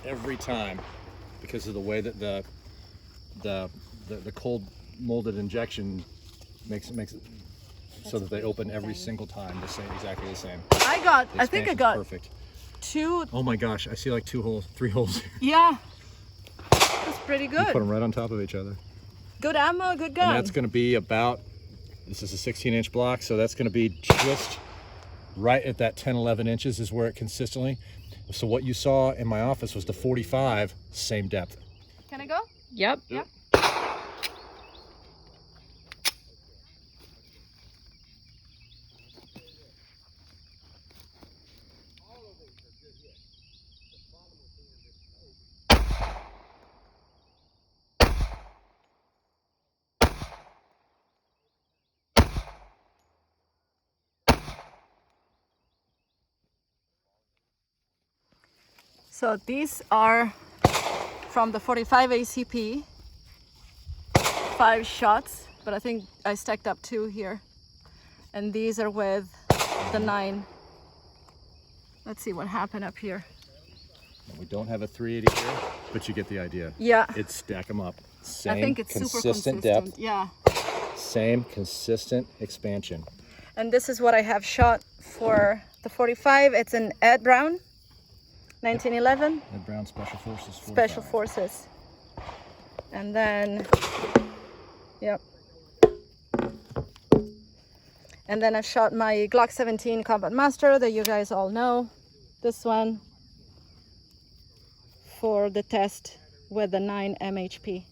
every time because of the way that the cold molded injection makes it so that they open every single time the same, exactly the same. I think I got perfect. 2. Oh my gosh, I see like 3 holes. Yeah, that's pretty You good. put them right on top of each other. Good ammo, good gun. And that's going to be about, this is a 16-inch block, so that's going to be just right at that 10-11 inches is where it consistently. So what you saw in my office was the 45, same depth. Can I go? Yep. Yep. So these are from the 45 ACP, 5 shots, but I think I stacked up 2 here. And these are with the 9. Let's see what happened up here. We don't have a 380 here, but you get the idea. Yeah. It's stack them up. Same I think it's super consistent. depth, Yeah. same consistent expansion. And this is what I have shot for the 45. It's an Ed Brown, 1911. Ed Brown Special Forces 45. Special Forces. And then, yep. And then I shot my Glock 17 Combat Master that you guys all know. This one for the test with the 9 MHP.